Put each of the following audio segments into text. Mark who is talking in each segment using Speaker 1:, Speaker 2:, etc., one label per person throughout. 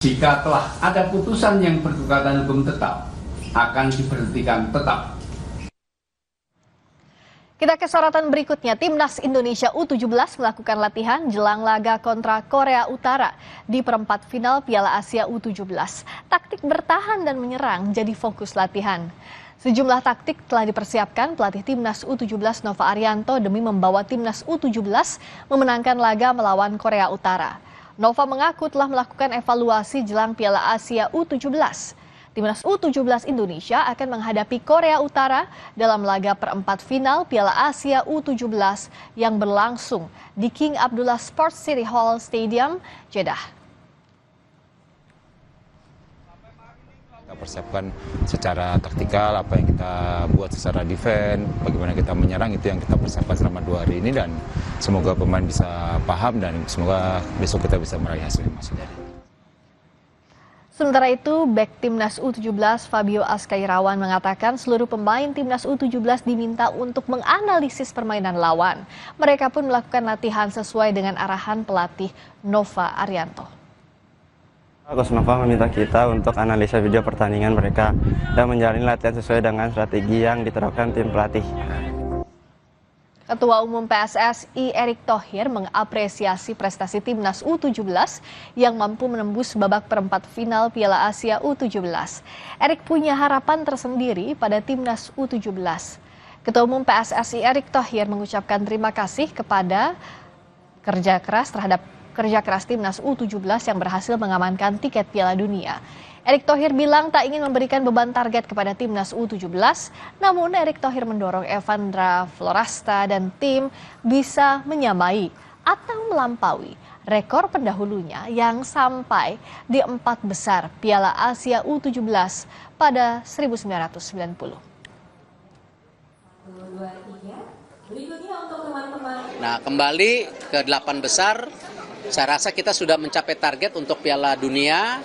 Speaker 1: Jika telah ada putusan yang berkekuatan hukum tetap, akan diberhentikan tetap.
Speaker 2: Kita ke sorotan berikutnya, Timnas Indonesia U17 melakukan latihan jelang laga kontra Korea Utara di perempat final Piala Asia U17. Taktik bertahan dan menyerang jadi fokus latihan. Sejumlah taktik telah dipersiapkan pelatih Timnas U17 Nova Arianto demi membawa Timnas U17 memenangkan laga melawan Korea Utara. Nova mengaku telah melakukan evaluasi jelang Piala Asia U17. Timnas U17 Indonesia akan menghadapi Korea Utara dalam laga perempat final Piala Asia U17 yang berlangsung di King Abdullah Sports City Hall Stadium, Jeddah.
Speaker 3: Kita persiapkan secara taktikal apa yang kita buat secara defense, bagaimana kita menyerang, itu yang kita persiapkan selama 2 hari ini, dan semoga pemain bisa paham dan semoga besok kita bisa meraih hasil yang maksudnya.
Speaker 2: Sementara itu, bek Timnas U17 Fabio Azkairawan mengatakan seluruh pemain Timnas U17 diminta untuk menganalisis permainan lawan. Mereka pun melakukan latihan sesuai dengan arahan pelatih Nova Arianto.
Speaker 4: Coach Nova meminta kita untuk analisa video pertandingan mereka dan menjalani latihan sesuai dengan strategi yang diterapkan tim pelatih.
Speaker 2: Ketua Umum PSSI Erick Thohir mengapresiasi prestasi Timnas U17 yang mampu menembus babak perempat final Piala Asia U17. Erick punya harapan tersendiri pada Timnas U17. Ketua Umum PSSI Erick Thohir mengucapkan terima kasih kepada kerja keras Timnas U17 yang berhasil mengamankan tiket Piala Dunia. Erick Thohir bilang tak ingin memberikan beban target kepada Timnas U17, namun Erick Thohir mendorong Evandra Florasta dan tim bisa menyamai atau melampaui rekor pendahulunya yang sampai di 4 besar Piala Asia U17 pada 1990.
Speaker 5: Nah, kembali ke 8 besar, saya rasa kita sudah mencapai target untuk Piala Dunia.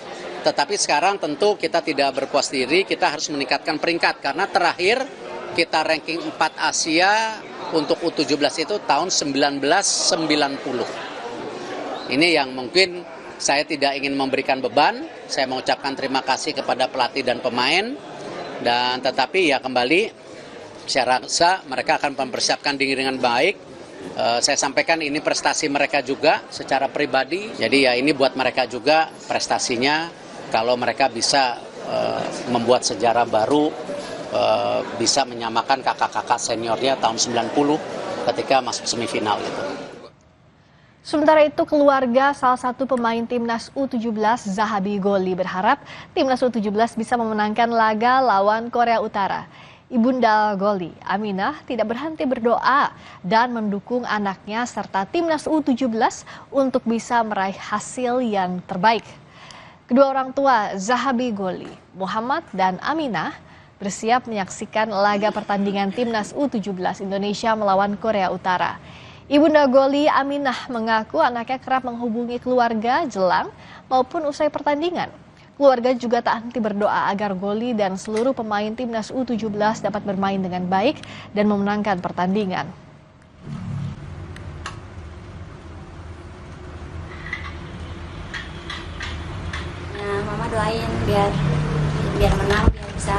Speaker 5: Tetapi sekarang tentu kita tidak berpuas diri, kita harus meningkatkan peringkat. Karena terakhir kita ranking 4 Asia untuk U17 itu tahun 1990. Ini yang mungkin saya tidak ingin memberikan beban. Saya mengucapkan terima kasih kepada pelatih dan pemain. Dan tetapi ya kembali, saya rasa mereka akan mempersiapkan diri dengan baik. Saya sampaikan ini prestasi mereka juga secara pribadi. Jadi ya ini buat mereka juga prestasinya. Kalau mereka bisa membuat sejarah baru, bisa menyamakan kakak-kakak seniornya tahun 90 ketika masuk semifinal gitu.
Speaker 2: Sementara itu, keluarga salah satu pemain Timnas U17 Zahabi Goli berharap Timnas U17 bisa memenangkan laga lawan Korea Utara. Ibunda Goli, Aminah, tidak berhenti berdoa dan mendukung anaknya serta Timnas U17 untuk bisa meraih hasil yang terbaik. Kedua orang tua Zahabi Goli, Muhammad dan Aminah, bersiap menyaksikan laga pertandingan Timnas U17 Indonesia melawan Korea Utara. Ibunda Goli, Aminah, mengaku anaknya kerap menghubungi keluarga jelang maupun usai pertandingan. Keluarga juga tak henti berdoa agar Goli dan seluruh pemain Timnas U17 dapat bermain dengan baik dan memenangkan pertandingan.
Speaker 6: Mama doain biar menang, biar bisa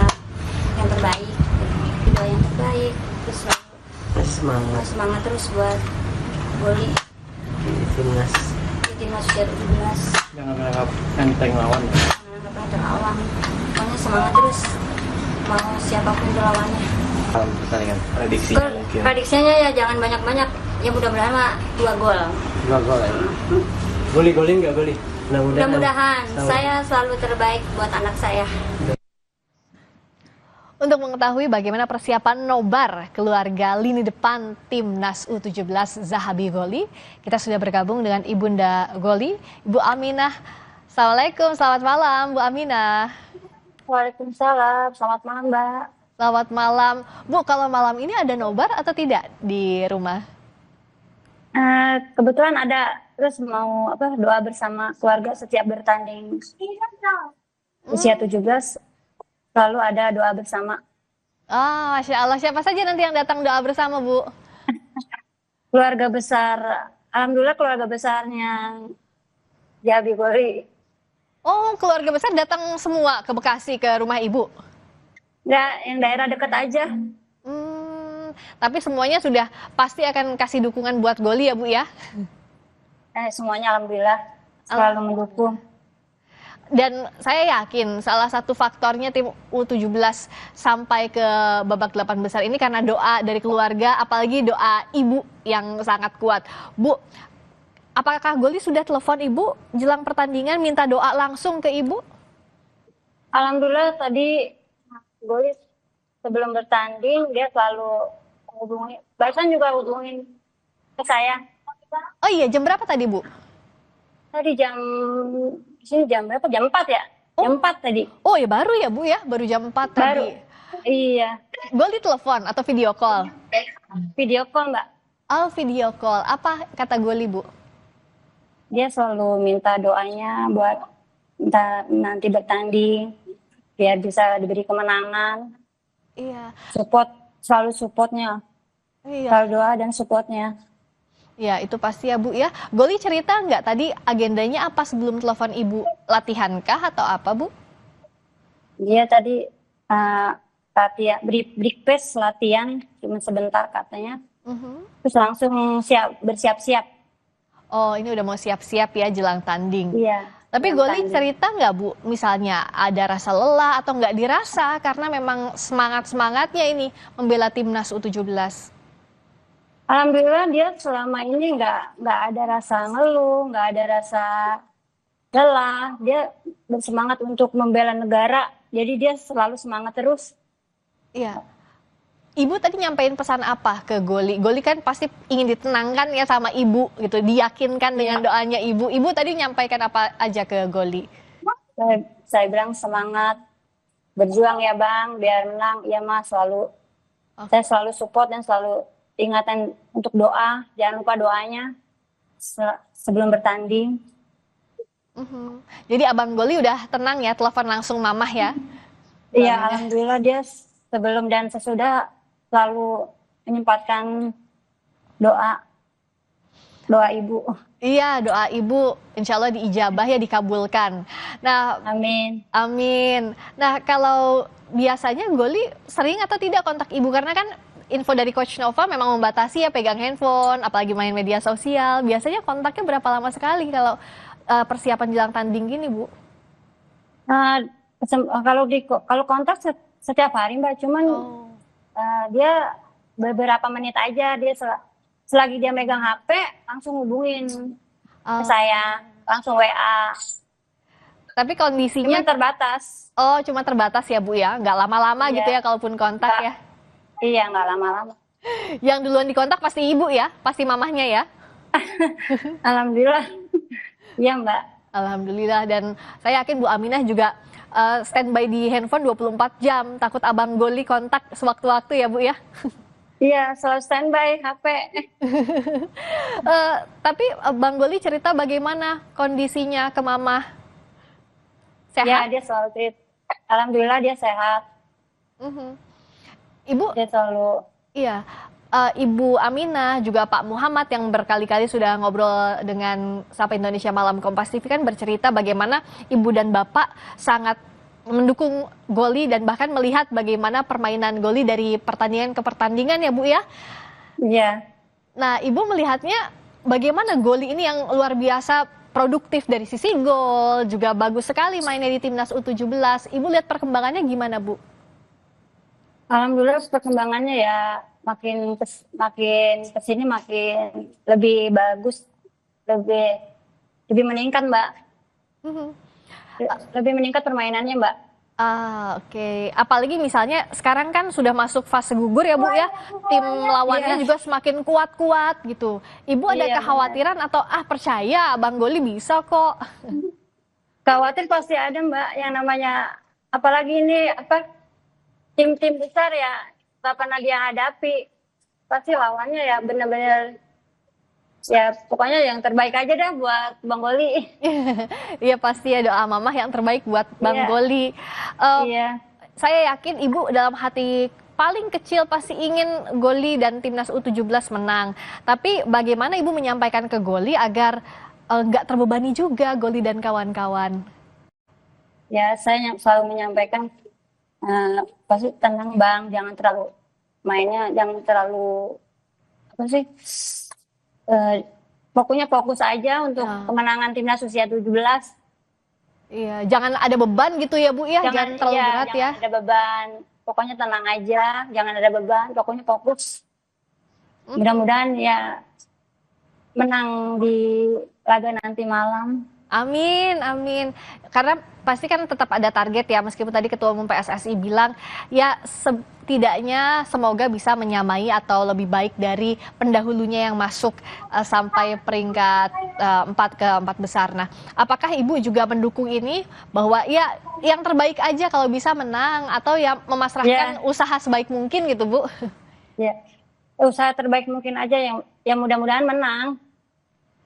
Speaker 6: yang terbaik, doa yang terbaik, terus semangat terus buat Goli
Speaker 4: di timnas
Speaker 6: U17.
Speaker 4: Jangan menganggap enteng lawan.
Speaker 6: Pokoknya semangat terus, mau siapapun itu lawannya.
Speaker 4: Kalau pertandingan prediksinya mungkin.
Speaker 6: Prediksinya ya jangan banyak-banyak, ya mudah-mudahan mah 2 gol.
Speaker 4: 2 gol ya. Goli nggak goli?
Speaker 6: Mudah-mudahan saya selalu terbaik buat anak saya.
Speaker 2: Untuk mengetahui bagaimana persiapan nobar keluarga lini depan Timnas U17 Zahabi Goli, kita sudah bergabung dengan Ibunda Goli, Ibu Aminah. Assalamualaikum, selamat malam Bu Aminah.
Speaker 6: Waalaikumsalam, selamat malam Mbak.
Speaker 2: Selamat malam. Bu, kalau malam ini ada nobar atau tidak di rumah?
Speaker 6: Kebetulan ada, terus mau doa bersama keluarga setiap bertanding usia 17 selalu ada doa bersama.
Speaker 2: Oh, Masya Allah. Siapa saja nanti yang datang doa bersama, Bu?
Speaker 6: Keluarga besar, alhamdulillah keluarga besarnya Zahabi Goli.
Speaker 2: Oh, keluarga besar datang semua ke Bekasi ke rumah ibu?
Speaker 6: Nggak, yang daerah dekat aja.
Speaker 2: Tapi semuanya sudah pasti akan kasih dukungan buat Goli ya Bu ya?
Speaker 6: Semuanya alhamdulillah selalu mendukung.
Speaker 2: Dan saya yakin salah satu faktornya tim U17 sampai ke babak 8 besar ini karena doa dari keluarga, apalagi doa ibu yang sangat kuat. Bu, apakah Goli sudah telepon ibu jelang pertandingan minta doa langsung ke ibu?
Speaker 6: Alhamdulillah tadi Goli sebelum bertanding dia selalu hubungi, barusan juga hubungin ke saya.
Speaker 2: Oh iya, jam berapa tadi Bu?
Speaker 6: Tadi jam berapa? Jam 4 ya? Jam 4 tadi.
Speaker 2: Oh ya baru ya Bu ya, baru jam 4
Speaker 6: Baru.
Speaker 2: tadi.
Speaker 6: Iya.
Speaker 2: Goli telepon atau video call?
Speaker 6: Video call, Mbak.
Speaker 2: Oh video call, apa kata Goli Bu?
Speaker 6: Dia selalu minta doanya buat nanti bertanding biar bisa diberi kemenangan.
Speaker 2: Iya.
Speaker 6: Selalu supportnya.
Speaker 2: Iya.
Speaker 6: Selalu doa dan supportnya.
Speaker 2: Ya, itu pasti ya Bu ya. Goli cerita nggak tadi agendanya apa sebelum telepon ibu? Latihan kah atau apa Bu?
Speaker 6: Dia tadi latihan, break pace latihan cuma sebentar katanya. Terus langsung bersiap-siap.
Speaker 2: Oh, ini udah mau siap-siap ya jelang tanding.
Speaker 6: Iya.
Speaker 2: Tapi
Speaker 6: jelang
Speaker 2: Goli
Speaker 6: tanding.
Speaker 2: cerita nggak Bu? Misalnya ada rasa lelah atau nggak dirasa karena memang semangatnya ini membela timnas U17.
Speaker 6: Alhamdulillah dia selama ini nggak ada rasa ngeluh, nggak ada rasa lelah. Dia bersemangat untuk membela negara. Jadi dia selalu semangat terus.
Speaker 2: Iya. Ibu tadi nyampein pesan apa ke Goli? Goli kan pasti ingin ditenangkan ya sama ibu gitu, diyakinkan dengan doanya ibu. Ibu tadi nyampaikan apa aja ke Goli?
Speaker 6: Saya bilang semangat, berjuang ya Bang, biar menang. Iya Mas, selalu. Saya selalu support dan selalu ingatan untuk doa, jangan lupa doanya sebelum bertanding.
Speaker 2: Jadi Abang Goli udah tenang ya, telepon langsung mamah ya?
Speaker 6: Iya, alhamdulillah dia sebelum dan sesudah selalu menyempatkan doa ibu.
Speaker 2: Iya, doa ibu insya Allah diijabah ya, dikabulkan. Nah,
Speaker 6: Amin.
Speaker 2: amin. Nah, kalau biasanya Goli sering atau tidak kontak ibu? Karena kan info dari Coach Nova memang membatasi ya pegang handphone, apalagi main media sosial. Biasanya kontaknya berapa lama sekali kalau persiapan jelang tanding gini, Bu?
Speaker 6: Kalau kontak setiap hari Mbak, cuman dia beberapa menit aja. Dia selagi dia megang HP langsung hubungin ke saya, langsung WA.
Speaker 2: Tapi kondisinya
Speaker 6: Cuman terbatas.
Speaker 2: Oh, cuma terbatas ya Bu ya, nggak lama-lama gitu ya kalaupun kontak ya.
Speaker 6: Iya, nggak lama-lama.
Speaker 2: Yang duluan dikontak pasti ibu ya, pasti mamahnya ya.
Speaker 6: Alhamdulillah. Iya Mbak.
Speaker 2: Alhamdulillah, dan saya yakin Bu Aminah juga standby di handphone 24 jam, takut Abang Goli kontak sewaktu-waktu ya Bu ya.
Speaker 6: Iya, selalu standby HP.
Speaker 2: Tapi Bang Goli cerita bagaimana kondisinya ke Mama?
Speaker 6: Ya,
Speaker 2: Sehat?
Speaker 6: dia selalu cerita. Alhamdulillah dia sehat.
Speaker 2: Ibu,
Speaker 6: Dia selalu.
Speaker 2: iya, Ibu Aminah juga Pak Muhammad yang berkali-kali sudah ngobrol dengan Sapa Indonesia Malam Kompas TV kan bercerita bagaimana Ibu dan Bapak sangat mendukung Goli dan bahkan melihat bagaimana permainan Goli dari pertandingan ke pertandingan ya Bu ya.
Speaker 6: Iya.
Speaker 2: Nah, Ibu melihatnya bagaimana Goli ini yang luar biasa produktif dari sisi gol, juga bagus sekali mainnya di timnas U17. Ibu lihat perkembangannya gimana Bu?
Speaker 6: Alhamdulillah perkembangannya ya makin kesini makin lebih bagus, lebih meningkat Mbak. Lebih meningkat permainannya Mbak.
Speaker 2: Oke. Apalagi misalnya sekarang kan sudah masuk fase gugur ya Bu ya, tim lawannya juga semakin kuat-kuat gitu. Ibu ada kekhawatiran atau percaya Bang Goli bisa kok?
Speaker 6: Khawatir pasti ada Mbak, yang namanya apalagi ini tim-tim besar ya, tak pernah dia hadapi. Pasti lawannya ya benar-benar ya pokoknya yang terbaik aja dah buat Bang Goli.
Speaker 2: Iya pasti ya, doa mamah yang terbaik buat Bang Goli.
Speaker 6: Iya.
Speaker 2: Saya yakin Ibu dalam hati paling kecil pasti ingin Goli dan timnas U17 menang. Tapi bagaimana Ibu menyampaikan ke Goli agar nggak terbebani juga Goli dan kawan-kawan?
Speaker 6: Ya, saya yang selalu menyampaikan, pasti tenang Bang, jangan terlalu mainnya, jangan terlalu apa sih? eh, Pokoknya fokus aja untuk
Speaker 2: Ya.
Speaker 6: kemenangan timnas usia 17.
Speaker 2: Iya, jangan ada beban gitu ya Bu ya, jangan terlalu
Speaker 6: iya,
Speaker 2: berat ya.
Speaker 6: jangan ada beban. Pokoknya tenang aja, jangan ada beban. Pokoknya fokus. Mudah-mudahan ya menang di laga nanti malam.
Speaker 2: Amin, amin. Karena pasti kan tetap ada target ya, meskipun tadi Ketua Umum PSSI bilang ya setidaknya semoga bisa menyamai atau lebih baik dari pendahulunya yang masuk sampai peringkat 4 ke 4 besar. Nah, apakah Ibu juga mendukung ini bahwa ya yang terbaik aja kalau bisa menang atau ya memasrahkan usaha sebaik mungkin gitu, Bu?
Speaker 6: Ya, usaha terbaik mungkin aja yang mudah-mudahan menang.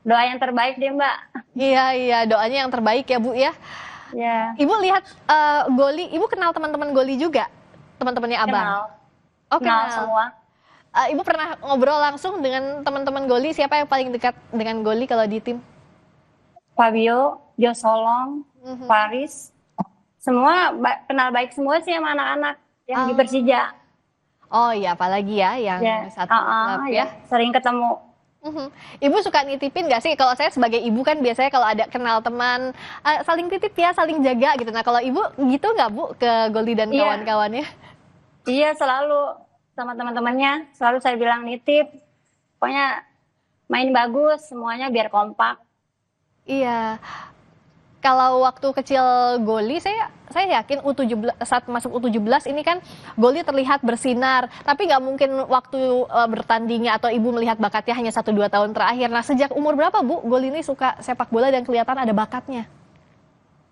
Speaker 6: Doa yang terbaik deh Mbak.
Speaker 2: Iya, iya, doanya yang terbaik ya, Bu ya.
Speaker 6: Ya,
Speaker 2: Ibu lihat Goli, Ibu kenal teman-teman Goli juga? Teman-temannya Abang?
Speaker 6: kenal.
Speaker 2: Oh,
Speaker 6: Kenal
Speaker 2: kenal.
Speaker 6: semua.
Speaker 2: Ibu pernah ngobrol langsung dengan teman-teman Goli, siapa yang paling dekat dengan Goli kalau di tim?
Speaker 6: Fabio, Josolong, Paris. Semua kenal baik semua sih sama anak-anak yang di Persija.
Speaker 2: Oh iya, apalagi ya yang satu klub ya.
Speaker 6: Sering ketemu.
Speaker 2: Ibu suka nitipin nggak sih? Kalau saya sebagai ibu kan biasanya kalau ada kenal teman, saling titip ya, saling jaga gitu. Nah kalau ibu gitu nggak Bu ke Goli dan
Speaker 6: Iya.
Speaker 2: kawan-kawannya?
Speaker 6: Iya, selalu sama teman-temannya. Selalu saya bilang nitip. Pokoknya main bagus, semuanya biar kompak.
Speaker 2: Iya. Kalau waktu kecil Goli, saya yakin U17 saat masuk U17 ini kan Goli terlihat bersinar, tapi nggak mungkin waktu bertandingnya atau ibu melihat bakatnya hanya 1-2 tahun terakhir. Nah sejak umur berapa Bu Goli ini suka sepak bola dan kelihatan ada bakatnya?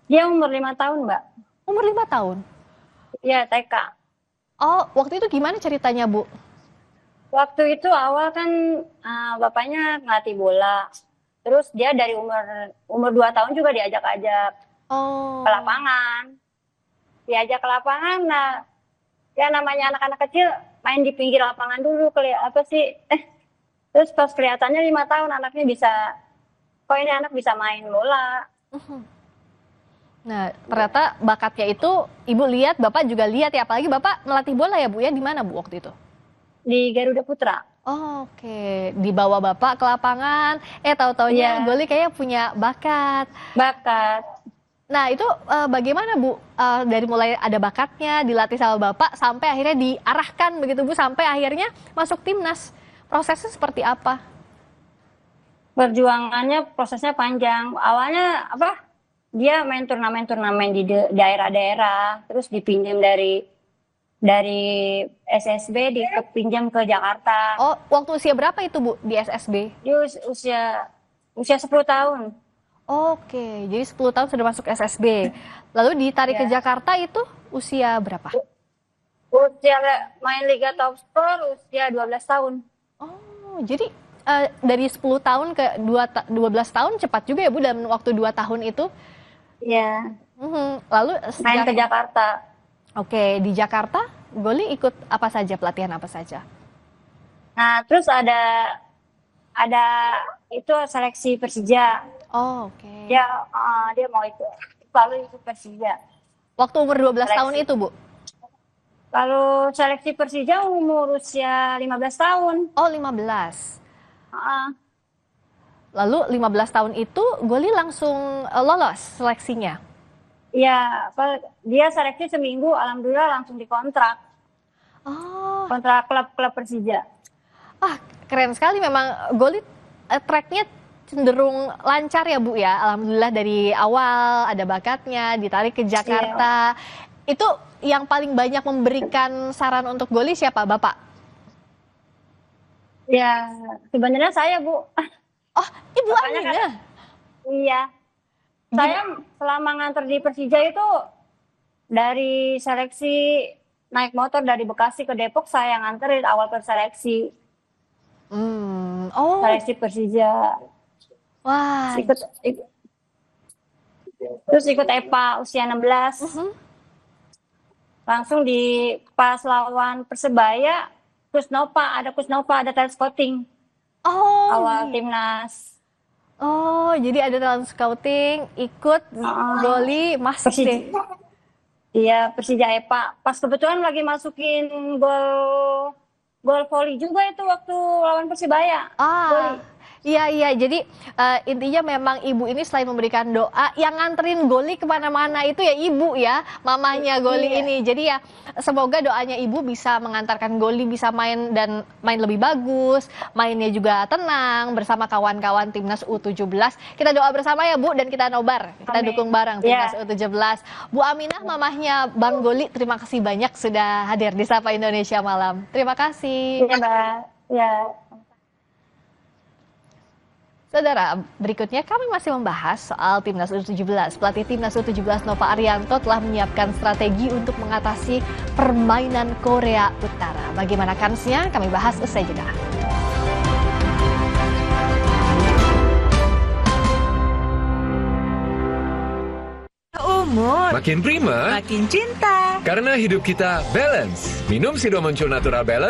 Speaker 6: Dia umur 5 tahun, Mbak.
Speaker 2: Umur 5 tahun?
Speaker 6: Iya, TK.
Speaker 2: Oh, waktu itu gimana ceritanya Bu?
Speaker 6: Waktu itu awal kan bapaknya ngelatih bola. Terus dia dari umur 2 tahun juga diajak-ajak
Speaker 2: Oh.
Speaker 6: ke lapangan. Diajak ke lapangan, nah ya namanya anak-anak kecil main di pinggir lapangan dulu terus pas kelihatannya 5 tahun anaknya bisa, kok ini anak bisa main bola.
Speaker 2: Nah, ternyata bakatnya itu ibu lihat, bapak juga lihat ya, apalagi bapak melatih bola ya Bu ya, di mana Bu waktu itu?
Speaker 6: Di Garuda Putra.
Speaker 2: Oh, oke, dibawa bapak ke lapangan, tahu-taunya Goli kayaknya punya bakat. Nah itu bagaimana Bu, dari mulai ada bakatnya, dilatih sama bapak, sampai akhirnya diarahkan begitu Bu, sampai akhirnya masuk timnas. Prosesnya seperti apa?
Speaker 6: Perjuangannya prosesnya panjang. Awalnya dia main turnamen-turnamen di daerah-daerah, terus dipinjam dari SSB dipinjam ke Jakarta.
Speaker 2: Oh, waktu usia berapa itu Bu di SSB?
Speaker 6: Dia usia 10 tahun.
Speaker 2: Oke, jadi 10 tahun sudah masuk SSB. Lalu ditarik ke Jakarta itu usia berapa?
Speaker 6: Usia main Liga Top Sport usia 12 tahun.
Speaker 2: Oh, jadi dari 10 tahun ke 12 tahun cepat juga ya Bu dalam waktu 2 tahun itu?
Speaker 6: Iya.
Speaker 2: Lalu
Speaker 6: main ke Jakarta.
Speaker 2: Oke, di Jakarta Goli ikut apa saja, pelatihan apa saja?
Speaker 6: Nah, terus ada itu seleksi Persija.
Speaker 2: Oh, oke.
Speaker 6: Dia mau ikut Persija.
Speaker 2: Waktu umur 12 tahun itu, Bu?
Speaker 6: Kalau seleksi Persija umur usia 15 tahun.
Speaker 2: Oh, 15. Lalu 15 tahun itu Goli langsung lolos seleksinya?
Speaker 6: Iya, dia seleksi seminggu, alhamdulillah langsung dikontrak.
Speaker 2: Oh.
Speaker 6: Kontrak klub Persija.
Speaker 2: Keren sekali memang Goli, tracknya cenderung lancar ya Bu ya. Alhamdulillah dari awal ada bakatnya, ditarik ke Jakarta. Iya. Itu yang paling banyak memberikan saran untuk Goli siapa, Bapak?
Speaker 6: Ya, sebenarnya saya Bu.
Speaker 2: Oh, Ibu Aminah?
Speaker 6: Iya. Saya selama nganter di Persija itu dari seleksi naik motor dari Bekasi ke Depok saya nganterin awal perseleksi. Seleksi Persija.
Speaker 2: Wah.
Speaker 6: Terus ikut EPA usia 16. Langsung pas lawan Persebaya, ada Kusnova, ada talent scouting. Awal timnas.
Speaker 2: Oh, jadi ada talent scouting, ikut Goli, masuk deh.
Speaker 6: Iya, Persija EPA. Pas kebetulan lagi masukin gol volley juga itu waktu lawan Persibaya. Volley.
Speaker 2: Iya. Jadi intinya memang ibu ini selain memberikan doa, yang nganterin Goli kemana-mana itu ya ibu ya, mamanya Goli ini. Jadi ya semoga doanya ibu bisa mengantarkan Goli bisa main dan main lebih bagus, mainnya juga tenang bersama kawan-kawan Timnas U17. Kita doa bersama ya Bu, dan kita nobar, kita dukung bareng Timnas U17. Bu Aminah, mamahnya Bang Goli, terima kasih banyak sudah hadir di Sapa Indonesia Malam. Terima kasih.
Speaker 6: Iya, Mbak. Ya.
Speaker 2: Saudara, berikutnya kami masih membahas soal Timnas U17. Pelatih Timnas U17 Nova Arianto telah menyiapkan strategi untuk mengatasi permainan Korea Utara. Bagaimana kansnya? Kami bahas usai jeda.
Speaker 7: Umur
Speaker 8: Makin prima,
Speaker 7: makin cinta.
Speaker 8: karena hidup kita balance. Minum Sido Muncul Natural Balance